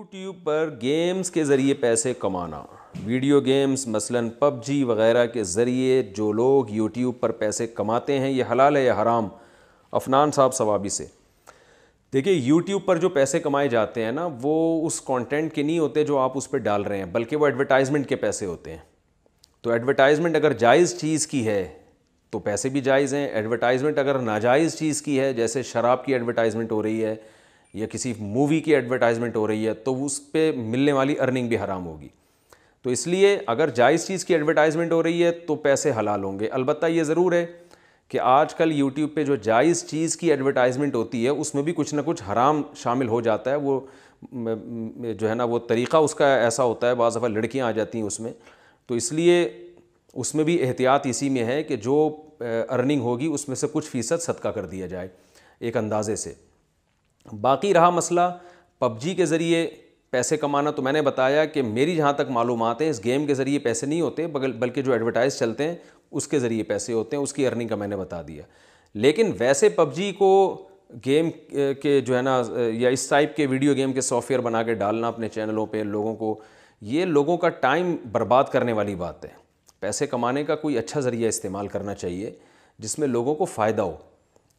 YouTube پر games کے ذریعے پیسے کمانا، ویڈیو گیمز مثلاً پب جی وغیرہ کے ذریعے جو لوگ یوٹیوب پر پیسے کماتے ہیں، یہ حلال ہے یا حرام؟ عفنان صاحب ثوابی سے دیکھیے، یوٹیوب پر جو پیسے کمائے جاتے ہیں نا، وہ اس کانٹینٹ کے نہیں ہوتے جو آپ اس پہ ڈال رہے ہیں، بلکہ وہ ایڈورٹائزمنٹ کے پیسے ہوتے ہیں۔ تو ایڈورٹائزمنٹ اگر جائز چیز کی ہے تو پیسے بھی جائز ہیں، ایڈورٹائزمنٹ اگر ناجائز چیز کی ہے، جیسے شراب کی ایڈورٹائزمنٹ ہو رہی ہے یا کسی مووی کی ایڈورٹائزمنٹ ہو رہی ہے، تو اس پہ ملنے والی ارننگ بھی حرام ہوگی۔ تو اس لیے اگر جائز چیز کی ایڈورٹائزمنٹ ہو رہی ہے تو پیسے حلال ہوں گے۔ البتہ یہ ضرور ہے کہ آج کل یوٹیوب پہ جو جائز چیز کی ایڈورٹائزمنٹ ہوتی ہے اس میں بھی کچھ نہ کچھ حرام شامل ہو جاتا ہے۔ وہ جو ہے نا، وہ طریقہ اس کا ایسا ہوتا ہے، بعض دفعہ لڑکیاں آ جاتی ہیں اس میں، تو اس لیے اس میں بھی احتیاط اسی میں ہے کہ جو ارننگ ہوگی اس میں سے کچھ فیصد صدقہ کر دیا جائے ایک اندازے سے۔ باقی رہا مسئلہ پب جی کے ذریعے پیسے کمانا، تو میں نے بتایا کہ میری جہاں تک معلومات ہیں، اس گیم کے ذریعے پیسے نہیں ہوتے، بلکہ جو ایڈورٹائز چلتے ہیں اس کے ذریعے پیسے ہوتے ہیں، اس کی ارننگ کا میں نے بتا دیا۔ لیکن ویسے پب جی کو گیم کے جو ہے نا، یا اس ٹائپ کے ویڈیو گیم کے سافٹ ویئر بنا کے ڈالنا اپنے چینلوں پہ لوگوں کو، یہ لوگوں کا ٹائم برباد کرنے والی بات ہے۔ پیسے کمانے کا کوئی اچھا ذریعہ استعمال کرنا چاہیے جس میں لوگوں کو فائدہ ہو۔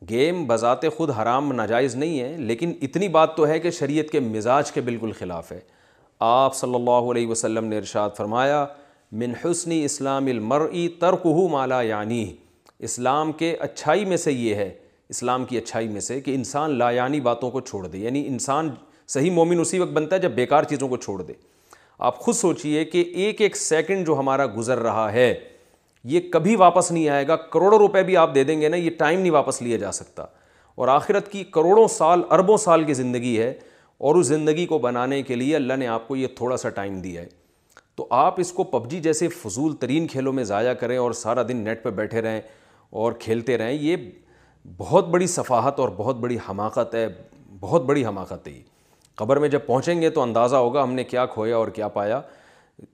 گیم بذات خود حرام ناجائز نہیں ہے، لیکن اتنی بات تو ہے کہ شریعت کے مزاج کے بالکل خلاف ہے۔ آپ صلی اللہ علیہ وسلم نے ارشاد فرمایا، من حسن اسلام المرء ترکہ ما لا یعنیہ، اسلام کے اچھائی میں سے یہ ہے، اسلام کی اچھائی میں سے کہ انسان لا یعنی باتوں کو چھوڑ دے۔ یعنی انسان صحیح مومن اسی وقت بنتا ہے جب بیکار چیزوں کو چھوڑ دے۔ آپ خود سوچئے کہ ایک ایک سیکنڈ جو ہمارا گزر رہا ہے یہ کبھی واپس نہیں آئے گا۔ کروڑوں روپے بھی آپ دے دیں گے نا، یہ ٹائم نہیں واپس لیا جا سکتا، اور آخرت کی کروڑوں سال، اربوں سال کی زندگی ہے، اور اس زندگی کو بنانے کے لیے اللہ نے آپ کو یہ تھوڑا سا ٹائم دیا ہے۔ تو آپ اس کو پب جی جیسے فضول ترین کھیلوں میں ضائع کریں اور سارا دن نیٹ پہ بیٹھے رہیں اور کھیلتے رہیں، یہ بہت بڑی سفاہت اور بہت بڑی حماقت ہے، بہت بڑی حماقت ہے۔ یہ قبر میں جب پہنچیں گے تو اندازہ ہوگا ہم نے کیا کھویا اور کیا پایا۔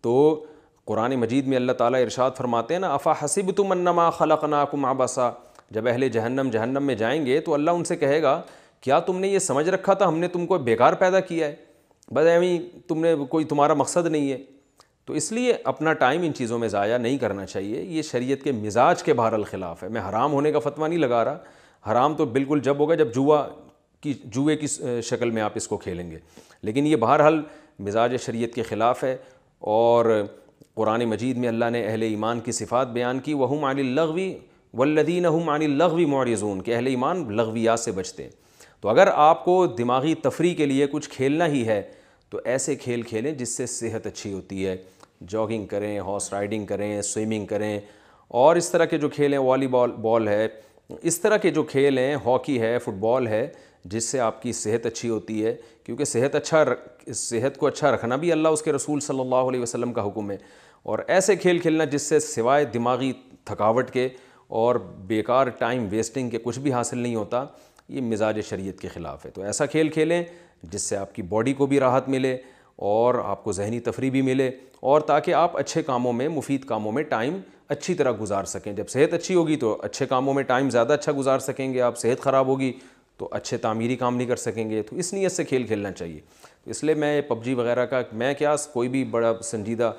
تو قرآن مجید میں اللہ تعالیٰ ارشاد فرماتے ہیں نا، افحسبتم انما خلقناکم عبثا، جب اہل جہنم میں جائیں گے تو اللہ ان سے کہے گا، کیا تم نے یہ سمجھ رکھا تھا ہم نے تم کو بیکار پیدا کیا ہے، بس ایویں تم نے کوئی تمہارا مقصد نہیں ہے؟ تو اس لیے اپنا ٹائم ان چیزوں میں ضائع نہیں کرنا چاہیے۔ یہ شریعت کے مزاج کے بہرحال خلاف ہے۔ میں حرام ہونے کا فتویٰ نہیں لگا رہا، حرام تو بالکل جب ہوگا جب جوئے کی شکل میں آپ اس کو کھیلیں گے، لیکن یہ بہرحال مزاج شریعت کے خلاف ہے۔ اور قرآن مجید میں اللہ نے اہل ایمان کی صفات بیان کی، وَهُمْ عَنِ اللَّغْوِ وَالَّذِينَ هُمْ عَنِ اللَّغْوِ مُعْرِضُونَ، کہ اہل ایمان لغویات سے بچتے ہیں۔ تو اگر آپ کو دماغی تفریح کے لیے کچھ کھیلنا ہی ہے تو ایسے کھیل کھیلیں جس سے صحت اچھی ہوتی ہے، جاگنگ کریں، ہارس رائڈنگ کریں، سوئمنگ کریں، اور اس طرح کے جو کھیل ہیں، والی بال ہے، اس طرح کے جو کھیل ہیں، ہاکی ہے، فٹ بال ہے، جس سے آپ کی صحت اچھی ہوتی ہے، کیونکہ صحت کو اچھا رکھنا بھی اللہ اس کے رسول صلی اللہ علیہ وسلم کا حکم ہے۔ اور ایسے کھیل کھیلنا جس سے سوائے دماغی تھکاوٹ کے اور بیکار ٹائم ویسٹنگ کے کچھ بھی حاصل نہیں ہوتا، یہ مزاج شریعت کے خلاف ہے۔ تو ایسا کھیل کھیلیں جس سے آپ کی باڈی کو بھی راحت ملے اور آپ کو ذہنی تفریح بھی ملے، اور تاکہ آپ اچھے کاموں میں، مفید کاموں میں ٹائم اچھی طرح گزار سکیں۔ جب صحت اچھی ہوگی تو اچھے کاموں میں ٹائم زیادہ اچھا گزار سکیں گے، آپ صحت خراب ہوگی تو اچھے تعمیری کام نہیں کر سکیں گے۔ تو اس نیت سے کھیل کھیلنا چاہیے۔ تو اس لیے میں پب جی وغیرہ کا، میں کیا، کوئی بھی بڑا سنجیدہ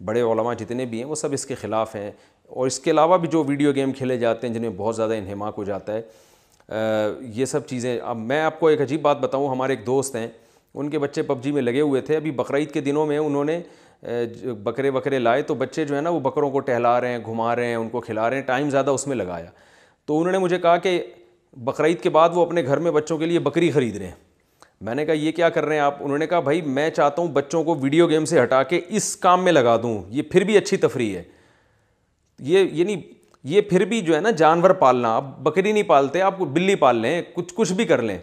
بڑے علماء جتنے بھی ہیں وہ سب اس کے خلاف ہیں۔ اور اس کے علاوہ بھی جو ویڈیو گیم کھیلے جاتے ہیں جن میں بہت زیادہ انہماک ہو جاتا ہے، یہ سب چیزیں۔ اب میں آپ کو ایک عجیب بات بتاؤں، ہمارے ایک دوست ہیں، ان کے بچے پب جی میں لگے ہوئے تھے۔ ابھی بقرعید کے دنوں میں انہوں نے بکرے لائے، تو بچے جو ہے نا وہ بکروں کو ٹہلا رہے ہیں، گھما رہے ہیں، ان کو کھلا رہے ہیں، ٹائم زیادہ اس میں لگایا۔ تو انہوں نے مجھے کہا کہ بقرعید کے بعد وہ اپنے گھر میں بچوں کے لیے بکری خرید رہے ہیں۔ میں نے کہا یہ کیا کر رہے ہیں آپ؟ انہوں نے کہا بھائی میں چاہتا ہوں بچوں کو ویڈیو گیم سے ہٹا کے اس کام میں لگا دوں، یہ پھر بھی اچھی تفریح ہے۔ یعنی یہ پھر بھی جو ہے نا جانور پالنا، آپ بکری نہیں پالتے، آپ بلی پال لیں، کچھ بھی کر لیں،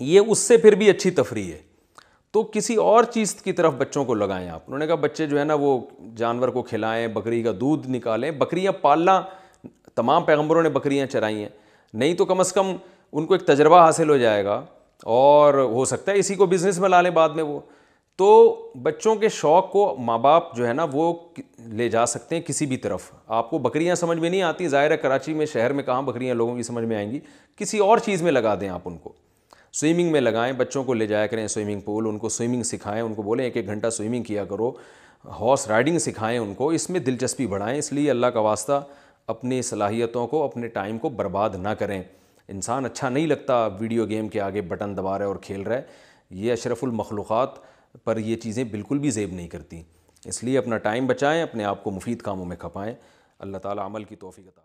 یہ اس سے پھر بھی اچھی تفریح ہے۔ تو کسی اور چیز کی طرف بچوں کو لگائیں آپ۔ انہوں نے کہا بچے جو ہے نا وہ جانور کو کھلائیں، بکری کا دودھ نکالیں۔ بکریاں پالنا، تمام پیغمبروں نے بکریاں چرائی ہیں، نہیں تو کم از کم ان کو ایک تجربہ حاصل ہو جائے گا، اور ہو سکتا ہے اسی کو بزنس میں لا لیں بعد میں وہ۔ تو بچوں کے شوق کو ماں باپ جو ہے نا وہ لے جا سکتے ہیں کسی بھی طرف۔ آپ کو بکریاں سمجھ میں نہیں آتی، ظاہر ہے کراچی میں، شہر میں کہاں بکریاں لوگوں کی سمجھ میں آئیں گی، کسی اور چیز میں لگا دیں آپ ان کو۔ سوئمنگ میں لگائیں، بچوں کو لے جایا کریں سوئمنگ پول، ان کو سوئمنگ سکھائیں، ان کو بولیں 1 گھنٹہ سوئمنگ کیا کرو، ہارس رائڈنگ سکھائیں ان کو، اس میں دلچسپی بڑھائیں۔ اس لیے اللہ کا واسطہ اپنی صلاحیتوں کو، اپنے ٹائم کو برباد نہ کریں۔ انسان اچھا نہیں لگتا ویڈیو گیم کے آگے بٹن دبا رہا ہے اور کھیل رہا ہے، یہ اشرف المخلوقات پر یہ چیزیں بالکل بھی زیب نہیں کرتی۔ اس لیے اپنا ٹائم بچائیں، اپنے آپ کو مفید کاموں میں کھپائیں۔ اللہ تعالیٰ عمل کی توفیق عطا